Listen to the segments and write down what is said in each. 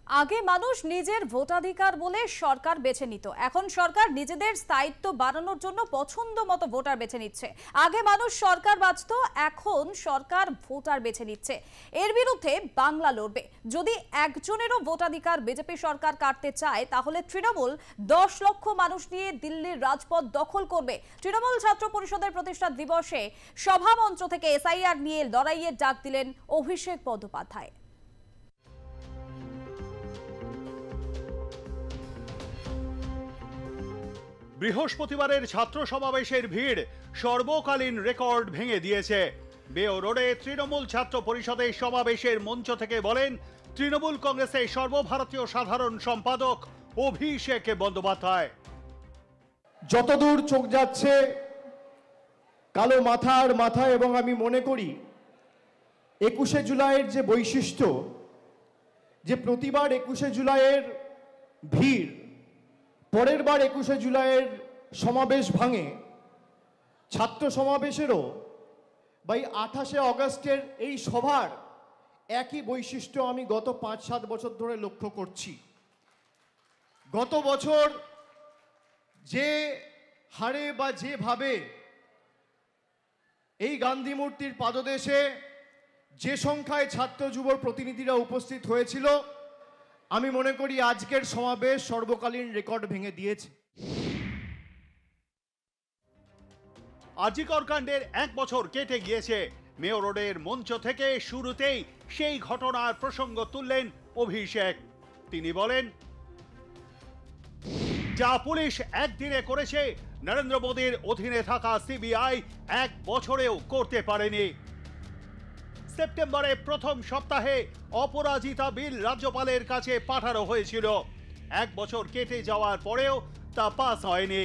আগে মানুষ নিজের ভোটাধিকার বলে সরকার বেছে নিত, এখন সরকার নিজেদের স্থায়িত্ব বাড়ানোর জন্য পছন্দ মতো ভোটার বেছে নিচ্ছে। আগে মানুষ সরকার বাছত, এখন সরকার ভোটার বেছে নিচ্ছে। এর বিরুদ্ধে বাংলা লড়বে। যদি একজনেরও ভোটাধিকার বিজেপি সরকার কাটতে চায়, তাহলে তৃণমূল 10 লক্ষ মানুষ নিয়ে দিল্লির রাজপথ দখল করবে। তৃণমূল ছাত্র পরিষদের প্রতিষ্ঠা দিবসে সভামঞ্চ থেকে এসআইআর নিয়ে লড়াইয়ের ডাক দিলেন অভিষেক বন্দ্যোপাধ্যায়। বৃহস্পতিবারের ছাত্র সমাবেশের ভিড় সর্বকালীন রেকর্ড ভেঙে দিয়েছে। বেও রোডে তৃণমূল ছাত্র পরিষদের সমাবেশের মঞ্চ থেকে বলেন তৃণমূল কংগ্রেসের সর্বভারতীয় সাধারণ সম্পাদক অভিষেক বন্দ্যোপাধ্যায়। যতদূর চোখ যাচ্ছে কালো মাথার মাথা, এবং আমি মনে করি 21শে জুলাইয়ের যে বৈশিষ্ট্য, যে প্রতিবার 21শে জুলাইয়ের ভিড় পরের বার 21শে জুলাইয়ের সমাবেশ ভাঙে, ছাত্র সমাবেশেরও বা 28শে অগস্টের এই সভার একই বৈশিষ্ট্য আমি গত 5-7 বছর ধরে লক্ষ্য করছি। গত বছর যে হারে বা যেভাবে এই গান্ধী মূর্তির পাদদেশে যে সংখ্যায় ছাত্র যুব প্রতিনিধিরা উপস্থিত হয়েছিল, আমি মনে করি আজকের সমাবেশ সর্বকালীন রেকর্ড ভেঙে দিয়েছে। আজিকর কাণ্ডের 1 বছর কেটে গিয়েছে। মেয়র রোডের মঞ্চ থেকে শুরুতেই সেই ঘটনার প্রসঙ্গ তুললেন অভিষেক। তিনি বলেন, যা পুলিশ একদিনে করেছে, নরেন্দ্র মোদীর অধীনে থাকা সিবিআই 1 বছরেও করতে পারেনি। সেপ্টেম্বরের প্রথম সপ্তাহে অপরাজিতা বিল রাজ্যপালের কাছে পাঠানো হয়েছিল। 1 বছর কেটে যাওয়ার পরেও তা পাস হয়নি।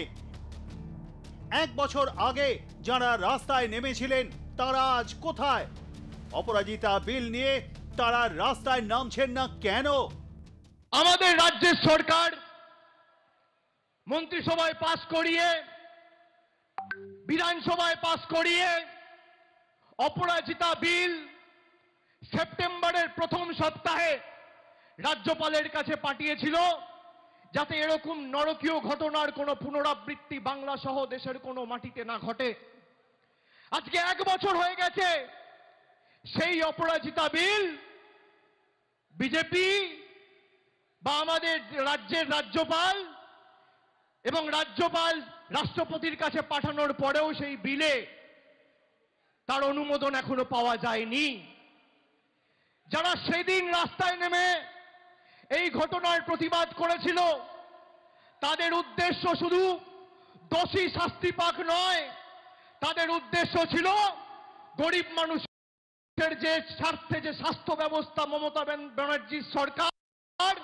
1 বছর আগে যারা রাস্তায় নেমেছিলেন তারা আজ কোথায়? অপরাজিতা বিল নিয়ে তারা রাস্তায় নামছেন না কেন? আমাদের রাজ্যের সরকার মন্ত্রিসভায় পাস করিয়ে, বিধানসভায় পাস করিয়ে অপরাজিতা বিল সেপ্টেম্বরের প্রথম সপ্তাহে রাজ্যপালের কাছে পাঠিয়েছিল, যাতে এরকম নরকীয় ঘটনার কোনো পুনরাবৃত্তি বাংলা সহ দেশের কোনো মাটিতে না ঘটে। আজকে 1 বছর হয়ে গেছে, সেই অপরাজিতা বিল বিজেপি বা আমাদের রাজ্যের রাজ্যপাল এবং রাজ্যপাল রাষ্ট্রপতির কাছে পাঠানোর পরেও সেই বিলে তার অনুমোদন এখনো পাওয়া যায়নি। যারা সেদিন রাস্তায় নেমে এই ঘটনার প্রতিবাদ করেছিল, তাদের উদ্দেশ্য শুধু দোষী শাস্তি পাক নয়, তাদের উদ্দেশ্য ছিল গরিব মানুষের যে স্বার্থে যে স্বাস্থ্য ব্যবস্থা মমতা ব্যানার্জির সরকার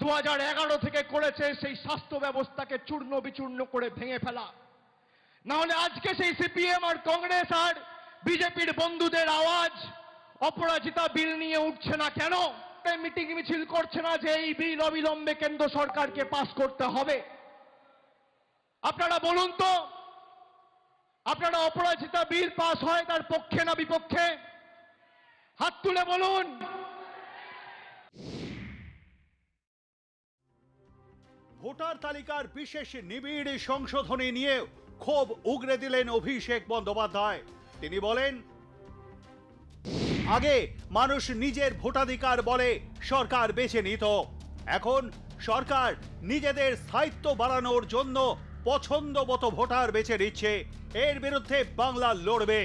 2011 থেকে করেছে, সেই স্বাস্থ্য ব্যবস্থাকে চূর্ণ বিচূর্ণ করে ভেঙে ফেলা। না হলে আজকে সেই সিপিএম আর কংগ্রেস আর বিজেপির বন্ধুদের আওয়াজ অপরাজিতা বিল নিয়ে উঠছে না কেন? মিটিং মিছিল করছে না যে এই বিল অবিলম্বে কেন্দ্র সরকারকে পাস করতে হবে। আপনারা বলুন তো, আপনারা অপরাজিতা বিল পাস হয় তার পক্ষে না বিপক্ষে? হাত তুলে বলুন। ভোটার তালিকার বিশেষ নিবিড় সংশোধনী নিয়ে ক্ষোভ উগরে দিলেন অভিষেক বন্দ্যোপাধ্যায়। তিনি বলেন, আগে মানুষ নিজের ভোটাধিকার বলে সরকার বেছে নিত, এখন সরকার নিজেদের স্থায়িত্ব বাড়ানোর জন্য পছন্দ মতো ভোটার বেছে নিচ্ছে। এর বিরুদ্ধে বাংলা লড়বে।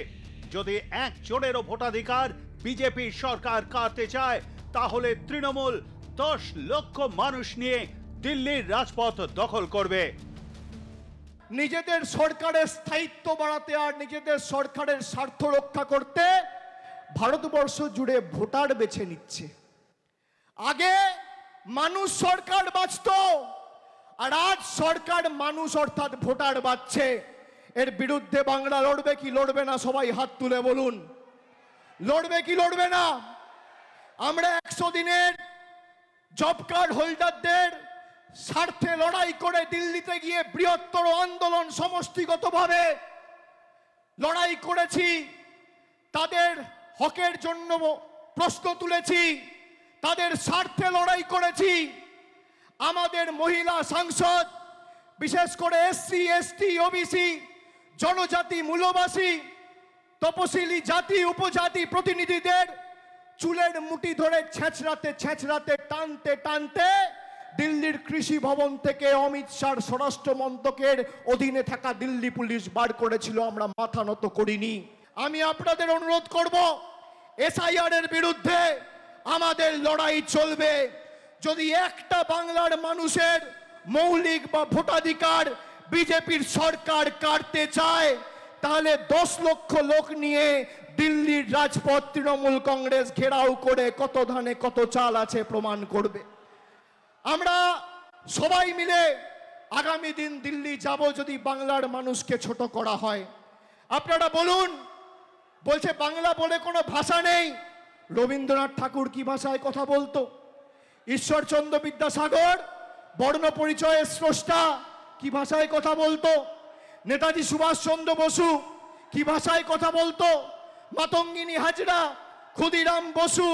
যদি একজনেরও ভোটাধিকার বিজেপি সরকার কাটতে চায়, তাহলে তৃণমূল 10 লক্ষ মানুষ নিয়ে দিল্লির রাজপথ দখল করবে। নিজেদের সরকারের স্থায়িত্ব বাড়াতে আর নিজেদের সরকারের স্বার্থ রক্ষা করতে ভারতবর্ষ জুড়ে ভোটার বেছে নিচ্ছে। আগে মানুষ সরকার বাছত, আর আজ সরকার মানুষ অর্থাৎ ভোটার বাছছে। এর বিরুদ্ধে বাংলা লড়বে কি লড়বে না? সবাই হাত তুলে বলুন, লড়বে কি লড়বে না? আমরা 100 দিনের জব কার্ড হোল্ডারদের স্বার্থে লড়াই করে দিল্লিতে গিয়ে বৃহত্তর আন্দোলন সমষ্টিগতভাবে লড়াই করেছি। তাদের হকের জন্য প্রশ্ন তুলেছি, তাদের স্বার্থে লড়াই করেছি। আমাদের মহিলা সাংসদ, বিশেষ করে এসসি এসটি ওবিসি জনজাতি মূলবাসী তপশিলি জাতি উপজাতি প্রতিনিধিদের চুলের মুঠি ধরে ছেঁচড়াতে টানতে টানতে দিল্লির কৃষি ভবন থেকে অমিত শাহর স্বরাষ্ট্র মন্ত্রকের অধীনে থাকা দিল্লি পুলিশ বার করেছিল। আমরা মাথা নত করিনি। আমি আপনাদের অনুরোধ করব, এসআইআর এর বিরুদ্ধে আমাদের লড়াই চলবে। যদি একটা বাংলার মানুষের মৌলিক বা ভোটাধিকার বিজেপির সরকার কাটতে চায়, তাহলে 10 লক্ষ লোক নিয়ে দিল্লির রাজপথ তৃণমূল কংগ্রেস ঘেরাও করে কত ধানে কত চাল আছে প্রমাণ করবে। আমরা সবাই মিলে আগামী দিন দিল্লি যাব যদি বাংলার মানুষকে ছোট করা হয়। আপনারা বলুন, বলছে বাংলা বলে কোনো ভাষা নেই। রবীন্দ্রনাথ ঠাকুর কি ভাষায় কথা বলতো? ঈশ্বরচন্দ্র বিদ্যাসাগর বর্ণ পরিচয়ের স্রষ্টা কি ভাষায় কথা বলতো? নেতাজি সুভাষচন্দ্র বসু কি ভাষায় কথা বলতো? মাতঙ্গিনী হাজরা, ক্ষুদিরাম বসু,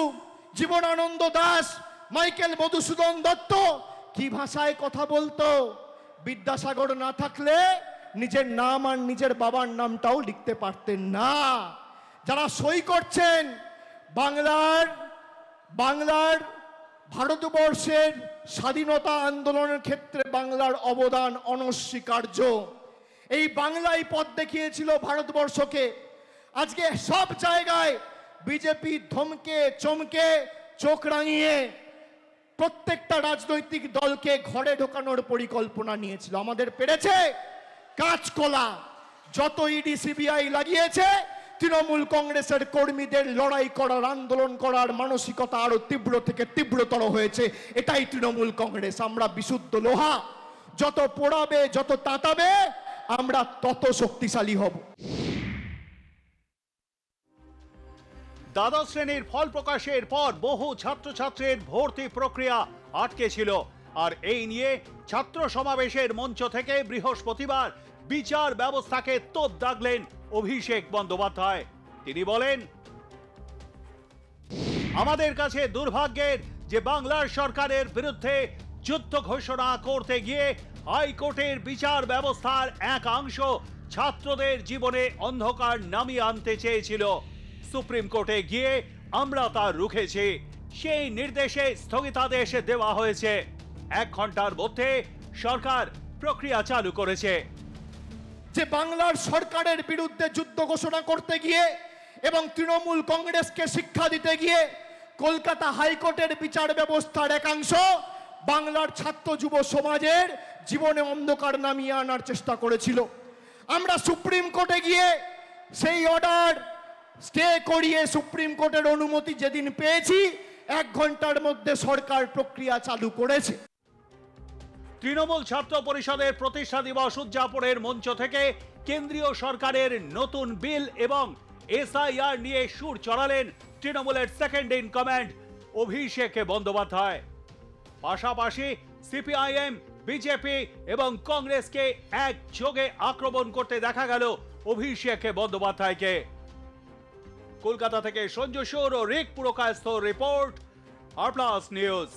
জীবনানন্দ দাস, মাইকেল মধুসূদন দত্ত কি ভাষায় কথা বলতো? বিদ্যাসাগর না থাকলে নিজের নাম আর নিজের বাবার নামটাও লিখতে পারতেন না। যারা সই করছেন, বাংলার ভারতবর্ষের স্বাধীনতা আন্দোলনের ক্ষেত্রে বাংলার অবদান অনস্বীকার্য। এই বাংলাই পথ দেখিয়েছিল ভারতবর্ষকে। আজকে সব জায়গায় বিজেপি ধমকে চমকে চোখ রাঙিয়ে প্রত্যেকটা রাজনৈতিক দলকে ঘরে ঢোকানোর পরিকল্পনা নিয়েছিল। আমাদের পেরেছে কাঁচকলা। যত ইডি সিবিআই লাগিয়েছে, তৃণমূল কংগ্রেসের কর্মীদের লড়াই করার আন্দোলন করার মানসিকতা আরো তীব্র থেকে তীব্রতর হয়েছে। এটাই তৃণমূল কংগ্রেস। আমরা বিশুদ্ধ লোহা, যত পোড়াবে যত তাতাবে আমরা তত শক্তিশালী হব। দ্বাদশ শ্রেণীর ফল প্রকাশের পর বহু ছাত্রছাত্রীর ভর্তি প্রক্রিয়া আটকে ছিল। আর এই নিয়ে ছাত্র সমাবেশের মঞ্চ থেকে বৃহস্পতিবার বিচার ব্যবস্থাকে তোপ দাগলেন অভিষেক বন্দ্যোপাধ্যায়। তিনি বলেন, আমাদের কাছে দুর্ভাগ্যের যে বাংলার সরকারের বিরুদ্ধে যুদ্ধ ঘোষণা করতে গিয়ে হাইকোর্টের বিচার ব্যবস্থার একাংশ ছাত্রদের জীবনে অন্ধকার নামিয়ে আনতে চেয়েছিল। সুপ্রিম কোর্টে গিয়ে আমরা তা রুখেছি। সেই নির্দেশে স্থগিতাদেশ দেওয়া হয়েছে। 1 ঘন্টার মধ্যে সরকার প্রক্রিয়া চালু করেছে। যে বাংলার সরকারের বিরুদ্ধে যুদ্ধ ঘোষণা করতে গিয়ে এবং তৃণমূল কংগ্রেসকে শিক্ষা দিতে গিয়ে কলকাতা হাইকোর্টের বিচার ব্যবস্থার একাংশ বাংলার ছাত্র যুব সমাজের জীবনে অন্ধকার নামিয়ে আনার চেষ্টা করেছিল। আমরা সুপ্রিম কোর্টে গিয়ে সেই অর্ডার স্টে করিয়ে সুপ্রিম কোর্টের অনুমতি যেদিন পেয়েছি, 1 ঘন্টার মধ্যে সরকার প্রক্রিয়া চালু করেছে। তৃণমূল ছাত্র পরিষদের প্রতিষ্ঠা দিবস উদযাপনের মঞ্চ থেকে কেন্দ্রীয় সরকারের নতুন বিল এবং এসআইআর নিয়ে সুর চড়ালেন তৃণমূলের second in command Abhishek Bandyopadhyay. পাশাপাশি সিপিআইএম, বিজেপি এবং কংগ্রেসকে একযোগে আক্রমণ করতে দেখা গেল অভিষেক বন্দ্যোপাধ্যায়কে। কলকাতা থেকে সঞ্জু সুর ও রিক পুরকায়স্থ রিপোর্ট, আর প্লাস নিউজ।